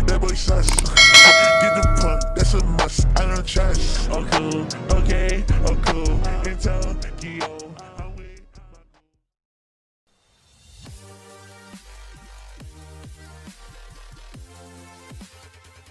That boy sus. Get the punk, that's a must. I don't trust. Oh cool, okay, oh cool. In Tokyo, I'm with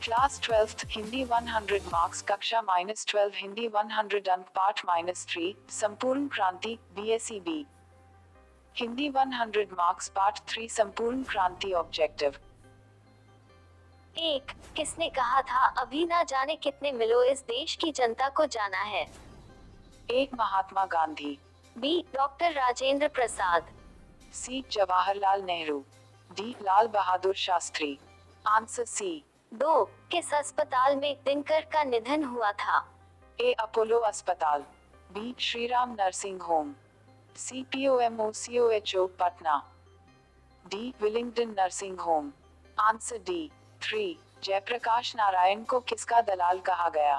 class 12th Hindi 100 marks कक्षा -12 हिंदी 100 अंक पाठ -3 संपूर्ण क्रांति BSc B Hindi 100 marks पाठ 3 संपूर्ण क्रांति objective 1. किसने कहा था अभी ना जाने कितने मिलो इस देश की जनता को जाना है? 1 Mahatma Gandhi B. Doctor Rajendra Prasad C Jawaharlal Nehru D Lal Bahadur Shastri answer C 2. किस अस्पताल में दिनकर का निधन हुआ था? A अपोलो अस्पताल B Shriram nursing home C POMOCOHO Patna D Willingdon nursing home answer D 3 Jayprakash Narayan को किसका दलाल कहा गया?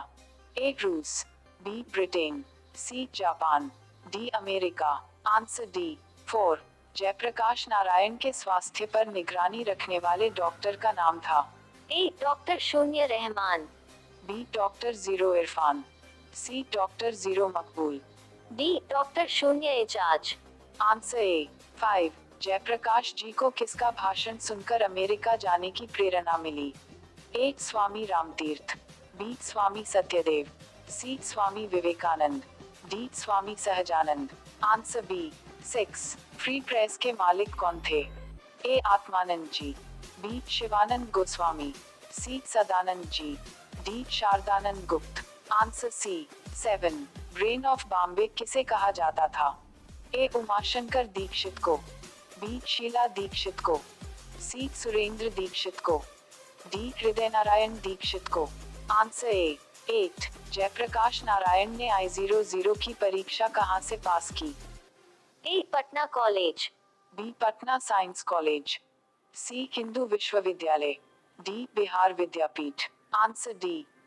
A रूस B Britain C Japan D America answer D 4 Jayprakash Narayan के स्वास्थ्य पर निगरानी रखने वाले डॉक्टर का नाम था? A. डॉक्टर शून्य Rahman B doctor zero Irfan C doctor zero Maqbool D. Doctor शून्य एजाज आंसर A 5 जयप्रकाश जी को किसका भाषण सुनकर अमेरिका जाने की प्रेरणा मिली? A Swami Ramtirth B Swami Satyadev C Swami Vivekanand D Swami Sahajanand answer B 6 Free Press के मालिक कौन थे? A Atmanand ji B Shivanand Goswami C Sadanand ji D Sharadanand गुप्त answer C 7 brain of Bombay किसे कहा जाता था? A उमाशंकर दीक्षित को B शीला दीक्षित को C सुरेंद्र दीक्षित को D हृदय नारायण दीक्षित को आंसर A 8 जयप्रकाश नारायण ने I00 की परीक्षा कहां से पास की? A. Patna college B Patna science college C Hindu विश्वविद्यालय D बिहार विद्यापीठ आंसर D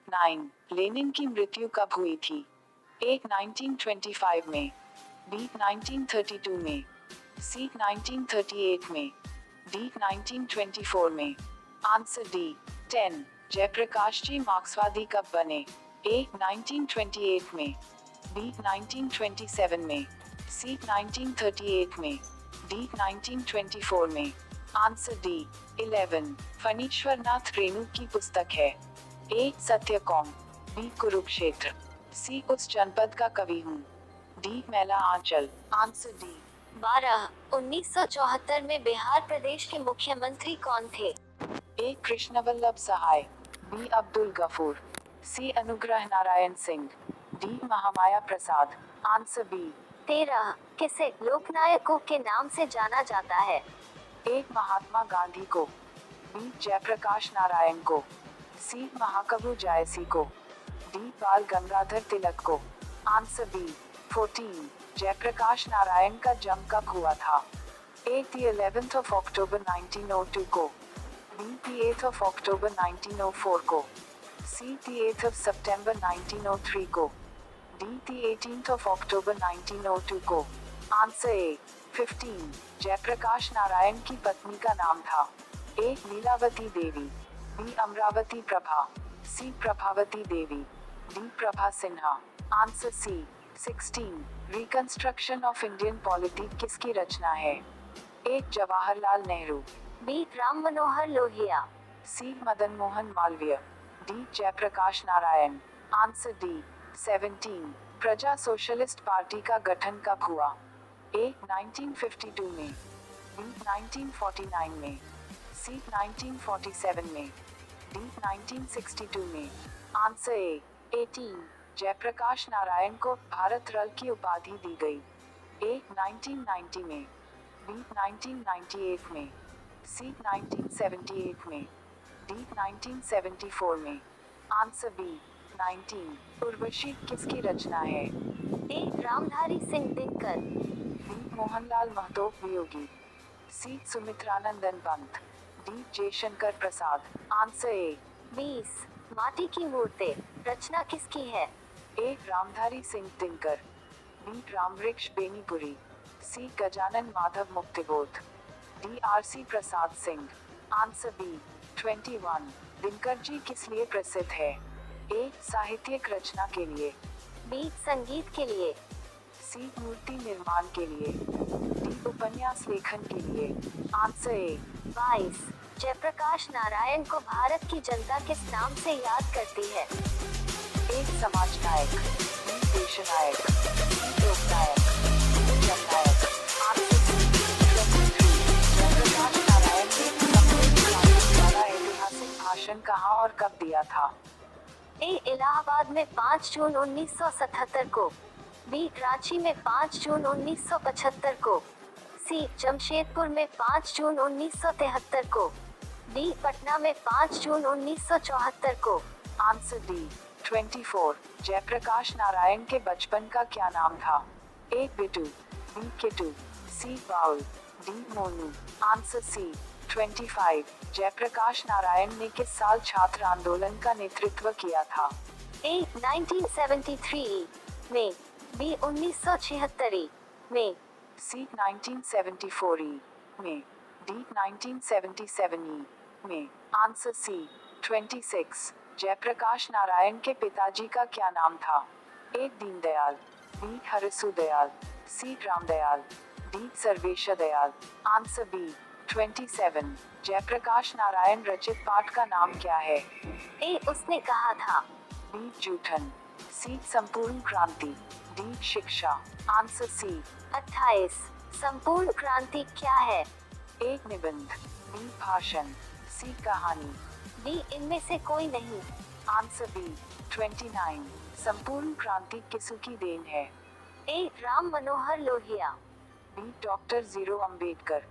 9 लेनिन की मृत्यु कब हुई थी? A 1925 में B 1932 में C 1938 में D 1924 में आंसर D 10 जयप्रकाश जी मार्क्सवादी कब बने? A 1928 में B 1927 में C 1938 में D 1924 में आंसर D 11 फणीश्वर नाथ रेणु की पुस्तक है? A सत्यकौम B कुरुक्षेत्र C उस जनपद का कवि हूँ D मैला आंचल आंसर D 12. 1974 में बिहार प्रदेश के मुख्यमंत्री कौन थे? A Krishnavallabh Sahay B Abdul Ghafoor C Anugrah Narayan Singh D Mahamaya Prasad answer B 13. किसे लोकनायकों के नाम से जाना जाता है? A महात्मा गांधी को B जयप्रकाश नारायण को C महाकवि जायसी को D बाल गंगाधर तिलक को आंसर B 14 जयप्रकाश नारायण का जन्म कब हुआ था? A the 11th of October 1902 को B the 8th of October 1904 को C the 8th of September 1903 को D the 18th of October 1902 को आंसर A 15 जयप्रकाश नारायण की पत्नी का नाम था? A Leelavati Devi B Amravati Prabha C Prabhavati Devi D Prabha Sinha answer C 16 reconstruction of Indian polity किसकी रचना है? A Jawaharlal Nehru B. Ram Manohar Lohia C Madan Mohan Malaviya D Jayprakash Narayan answer D 17 प्रजा सोशलिस्ट पार्टी का गठन कब हुआ? A 1952 में B 1949 में C 1947 में D 1962 में आंसर A 18 जयप्रकाश नारायण को भारत रत्न की उपाधि दी गई? A 1990 में B 1998 में C 1978 में D 1974 में आंसर B 19 उर्वशी किसकी रचना है? A. Ramdhari Singh Dinkar B Mohanlal Mahto Viyogi C Sumitranandan Pant D Jaishankar Prasad answer A 20 Mati ki Murti रचना किसकी है? A Ramdhari Singh Dinkar B Rambriksh Benipuri C Gajanan Madhav Muktibodh D RC Prasad Singh. Answer B 21। Dinkar ji किस लिए प्रसिद्ध है? ए साहित्यिक रचना के लिए, बी संगीत के लिए, सी मूर्ति निर्माण के लिए, डी उपन्यास लेखन के लिए। Answer A 22। जयप्रकाश नारायण को भारत की जनता किस नाम से याद करती है? एक समाज नायक, बी देश नायक, सी लोकनायक, डी जननायक। Answer C 23। जयप्रकाश नारायण ने संपूर्ण क्रांति वाला ऐतिहासिक भाषण कहाँ और कब दिया था? ए इलाहाबाद में 5 जून 1977 को, बी रांची में 5 जून 1975 को, सी जमशेदपुर में 5 जून 1973 को, डी पटना में 5 जून 1974 को। Answer D 24। जयप्रकाश नारायण के बचपन का क्या नाम था? A Bitu, B Kitu, C Baul, D Monu. Answer C 25। Jayaprakash Narayan ने किस साल छात्र आंदोलन का नेतृत्व किया था? ए 1973 में, बी 1976 में, सी 1974 में, डी 1977 में। Answer C 26। जयप्रकाश नारायण के पिताजी का क्या नाम था? A Deendayal, B Harsu Dayal, C Ramdayal, D Sarvesh Dayal. Answer B 27। Jayaprakash Narayan रचित पाठ का नाम क्या है? ए उसने कहा था, बी जूठन, सी संपूर्ण क्रांति, डी शिक्षा। Answer C 28। संपूर्ण क्रांति क्या है? एक निबंध, बी भाषण, सी कहानी, डी इनमें से कोई नहीं। Answer B 29। संपूर्ण क्रांति किसकी देन है? A Ram Manohar Lohia, B doctor जीरो Ambedkar,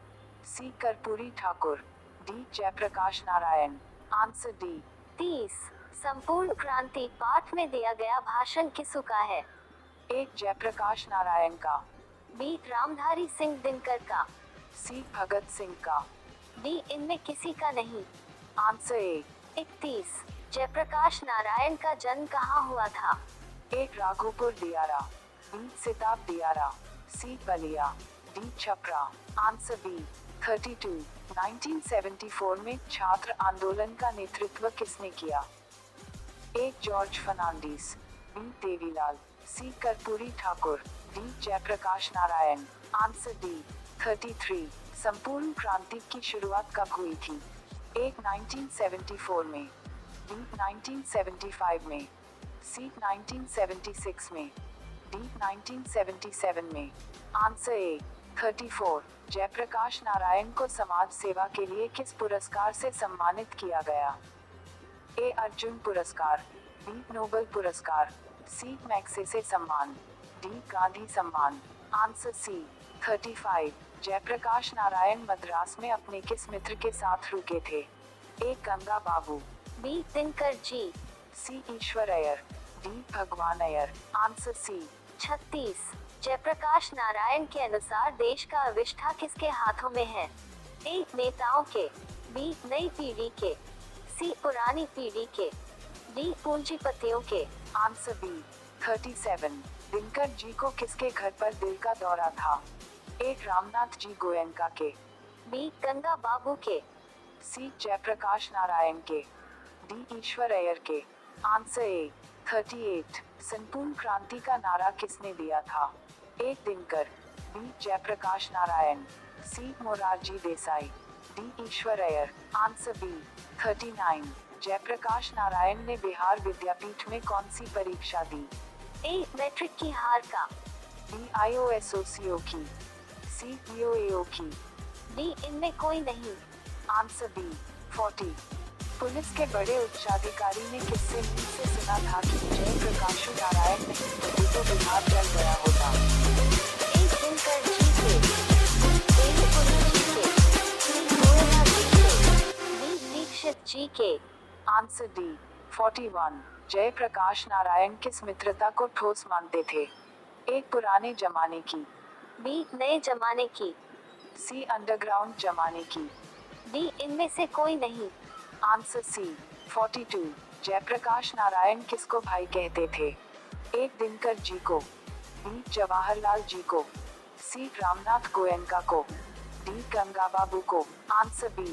C Karpoori Thakur, D Jayaprakash Narayan. Answer D 30। Sampoorna क्रांति पाठ में दिया गया भाषण किसका है? एक जयप्रकाश नारायण का, बी रामधारी सिंह दिनकर का, सी भगत सिंह का, डी इनमें किसी का नहीं। Answer A 31। जयप्रकाश नारायण का जन्म कहाँ हुआ था? एक Raghopur Diyara, B Sitab Diyara, C Ballia, D Chhapra. Answer B 32। 1974 में छात्र आंदोलन का नेतृत्व किसने किया? A George Fernandes, B Devilal, C Karpoori Thakur, D Jayaprakash Narayan. Answer D 33। Sampoorna क्रांति की शुरुआत कब हुई थी? एक 1974 में, बी 1975 में, सी 1976 में, डी 1977 में। Answer A 34। जयप्रकाश नारायण को समाज सेवा के लिए किस पुरस्कार से सम्मानित किया गया? ए अर्जुन पुरस्कार, बी नोबेल पुरस्कार, सी मैग्सेसे सम्मान, डी गांधी सम्मान। Answer C 35। जयप्रकाश नारायण मद्रास में अपने किस मित्र के साथ रुके थे? A Ganga Babu, B Dinkar ji, C Ishwar Iyer, D Bhagwan Iyer. Answer C 36। Jayaprakash Narayan के अनुसार देश का अविष्ठा किसके हाथों में है? ए नेताओं के, बी नई पीढ़ी के, सी पुरानी पीढ़ी के, डी पूंजीपतियों के। Answer B 37। दिनकर जी को किसके घर पर दिल का दौरा था? ए रामनाथ जी गोयनका के, बी गंगा बाबू के, सी जयप्रकाश नारायण के, डी ईश्वर अय्यर के। Answer A 38। संपूर्ण क्रांति का नारा किसने दिया था? A Dinkar, B Jayaprakash Narayan, C Morarji Desai, D Ishwar Iyer. Answer B 39। Jayaprakash Narayan ने बिहार विद्यापीठ में कौन सी परीक्षा दी? ए मैट्रिक की हार का, बी IOSOCO की, सी BOAO की, डी इनमें कोई नहीं। Answer B 40। पुलिस के बड़े उच्चाधिकारी ने किससे मुंह से सुना था कि जयप्रकाश नारायण नहीं होते तो बिहार जल गया होता? ए दिनकर जी के, बी देवपुरी जी के, सी गोयला जी के, डी दीक्षित जी के। Answer D 41। जयप्रकाश नारायण किस मित्रता को ठोस मानते थे? एक पुराने जमाने की, बी नए जमाने की, सी अंडरग्राउंड जमाने की, डी इनमें से कोई नहीं। Answer C 42। जयप्रकाश नारायण किसको भाई कहते थे? एक दिनकर जी को, बी जवाहरलाल जी को, सी रामनाथ गोयनका को, डी गंगा बाबू को। Answer B